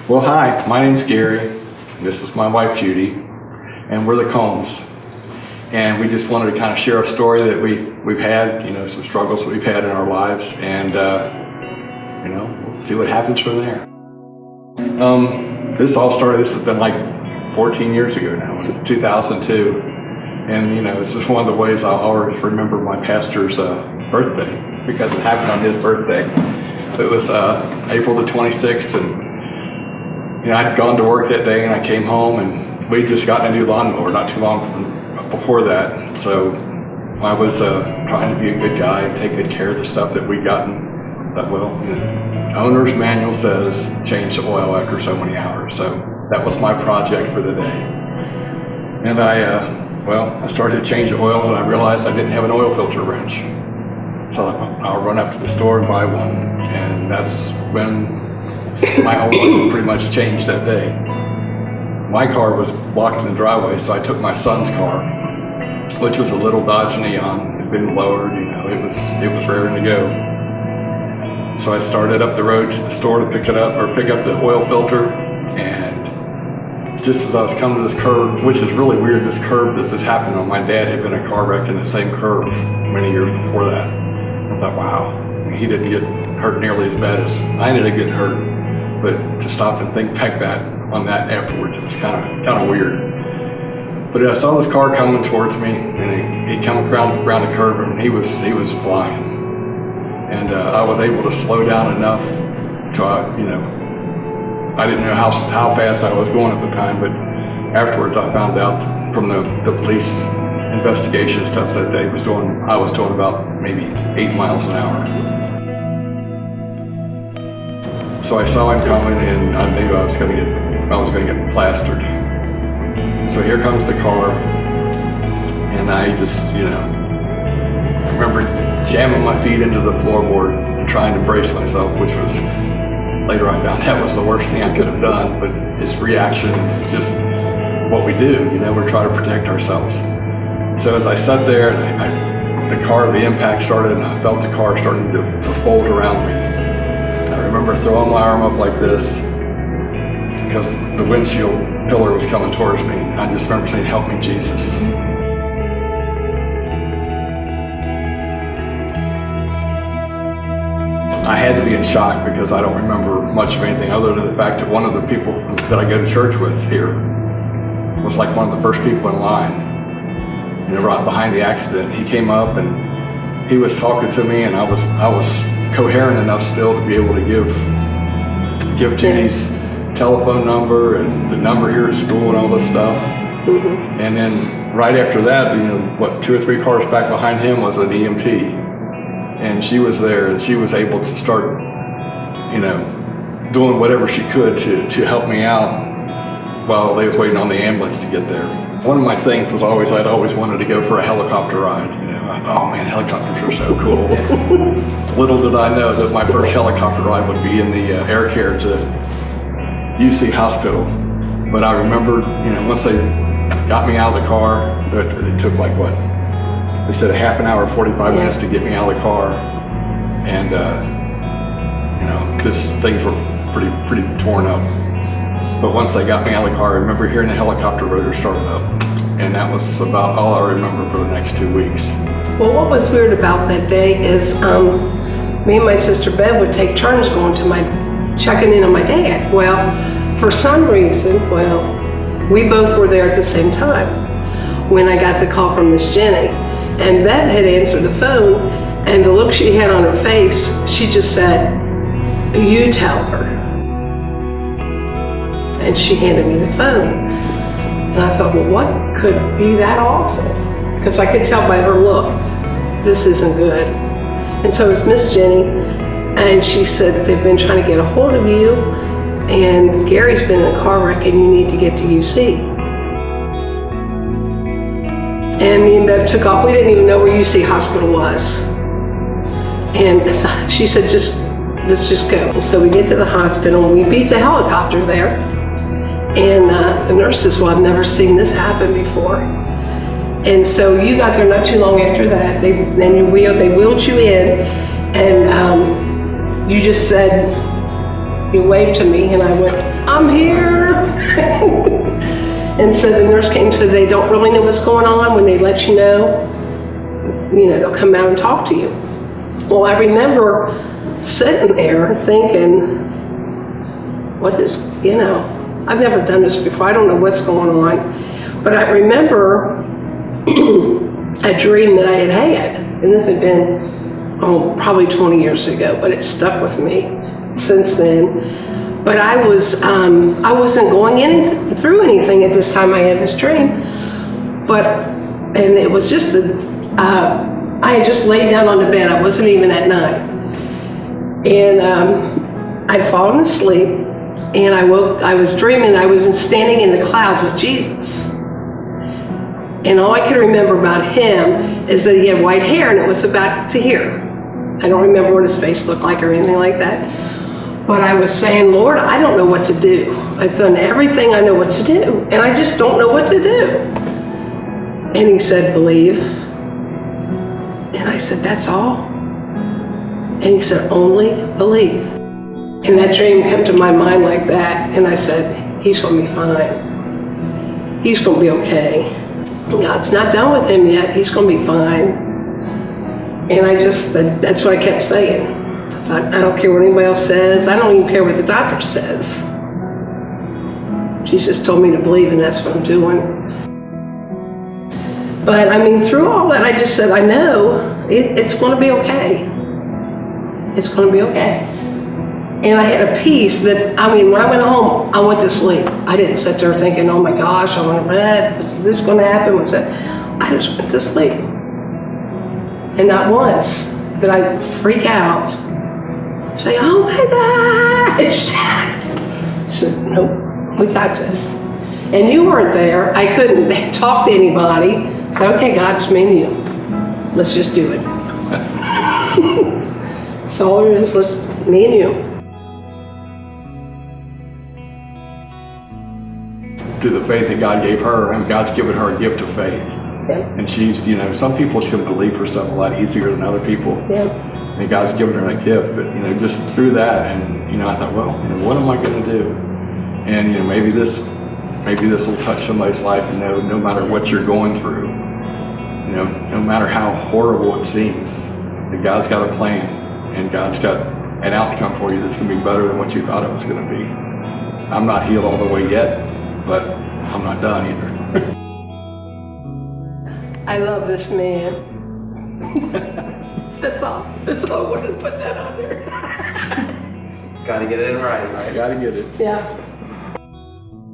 Well, hi, my name's Gary. This is my wife, Judy, and we're the Combs. And we just wanted to kind of share a story that we've had, some struggles that we've had in our lives, and, we'll see what happens from there. This has been like 14 years ago now. It's 2002. And, this is one of the ways I'll always remember my pastor's birthday, because it happened on his birthday. It was April the 26th, and I'd gone to work that day, and I came home, and we'd just gotten a new lawnmower not too long before that. So I was trying to be a good guy and take good care of the stuff that we'd gotten. That the owner's manual says change the oil after so many hours. So that was my project for the day. And I started to change the oil, and I realized I didn't have an oil filter wrench. So I'll run up to the store and buy one, and that's when my whole life pretty much changed that day. My car was blocked in the driveway, so I took my son's car, which was a little Dodge Neon. It had been lowered, it was raring to go. So I started up the road to the store to pick up the oil filter, and just as I was coming to this curve, which is really weird, this curve that this happened on, my dad had been in a car wreck in the same curve many years before that. I thought, wow, he didn't get hurt nearly as bad as I ended up getting hurt. But to stop and think back on that afterwards, it was kind of weird. But I saw this car coming towards me, and he come around the curve, and he was flying. And I was able to slow down enough to, I didn't know how fast I was going at the time, but afterwards I found out from the police investigation stuff that I was doing about maybe 8 miles an hour. So I saw him coming, and I knew I was going to get plastered. So here comes the car, and I just, I remember jamming my feet into the floorboard and trying to brace myself, which was, later I found that was the worst thing I could have done, but his reaction is just what we do, we're trying to protect ourselves. So as I sat there, and the impact started, and I felt the car starting to fold around me. I remember throwing my arm up like this because the windshield pillar was coming towards me. I just remember saying, "Help me, Jesus." I had to be in shock because I don't remember much of anything other than the fact that one of the people that I go to church with here was like one of the first people in line. Right behind the accident, he came up and he was talking to me, and I was coherent enough still to be able to give Judy's telephone number and the number here at school and all this stuff. Mm-hmm. And then right after that, 2 or 3 cars back behind him was an EMT, and she was there, and she was able to start, doing whatever she could to help me out while they was waiting on the ambulance to get there. One of my things was I'd always wanted to go for a helicopter ride. Oh man, helicopters are so cool. Little did I know that my first helicopter ride would be in the air care to UC Hospital. But I remember, once they got me out of the car, it took they said a half an hour, 45 minutes to get me out of the car. And, things were pretty torn up. But once they got me out of the car, I remember hearing the helicopter rotor starting up. And that was about all I remember for the next 2 weeks. Well, what was weird about that day is me and my sister Bev would take turns going to checking in on my dad. Well, for some reason, we both were there at the same time when I got the call from Miss Jenny. And Bev had answered the phone, and the look she had on her face, she just said, "You tell her." And she handed me the phone. And I thought, well, what could be that awful? Because I could tell by her look, this isn't good. And so it's Miss Jenny, and she said they've been trying to get a hold of you, and Gary's been in a car wreck, and you need to get to UC. And me and Bev took off. We didn't even know where UC Hospital was. And she said, let's just go. And so we get to the hospital, and we beat the helicopter there. And the nurse says, well, I've never seen this happen before. And so you got there not too long after that. They wheeled you in, and you just said, he waved to me and I went, I'm here. And so the nurse came and said they don't really know what's going on. When they let you know, they'll come out and talk to you. Well, I remember sitting there thinking, I've never done this before. I don't know what's going on. But I remember a dream that I had. And this had been, probably 20 years ago, but it stuck with me since then. But I wasn't going through anything at this time I had this dream. And it was just I had just laid down on the bed. I wasn't even at night. And I'd fallen asleep, and I was dreaming I was standing in the clouds with Jesus. And all I could remember about him is that he had white hair, and it was about to here. I don't remember what his face looked like or anything like that. But I was saying, Lord, I don't know what to do. I've done everything I know what to do, and I just don't know what to do. And he said, believe. And I said, that's all? And he said, only believe. And that dream came to my mind like that, and I said, he's going to be fine. He's going to be okay. God's not done with him yet. He's going to be fine. And that's what I kept saying. I thought, I don't care what anybody else says. I don't even care what the doctor says. Jesus told me to believe, and that's what I'm doing. But through all that, I just said, I know it's going to be okay. It's going to be okay. And I had a peace that, when I went home, I went to sleep. I didn't sit there thinking, oh my gosh, I went to bed. Is this going to happen? What's that? I just went to sleep. And not once did I freak out, say, oh my gosh. I said, nope, we got this. And you weren't there. I couldn't talk to anybody. So, okay, God, it's me and you. Let's just do it. That's all there is, me and you. Through the faith that God gave her, and God's given her a gift of faith. Yeah. And she's, some people can believe for stuff a lot easier than other people. Yeah. And God's given her that gift. But, just through that, and, I thought, well, what am I going to do? And, maybe this will touch somebody's life, no matter what you're going through. No matter how horrible it seems, that God's got a plan, and God's got an outcome for you that's going to be better than what you thought it was going to be. I'm not healed all the way yet, but I'm not done either. I love this man. That's all. That's all I wanted to put that on there. Gotta get it in writing, right? Gotta get it. Yeah.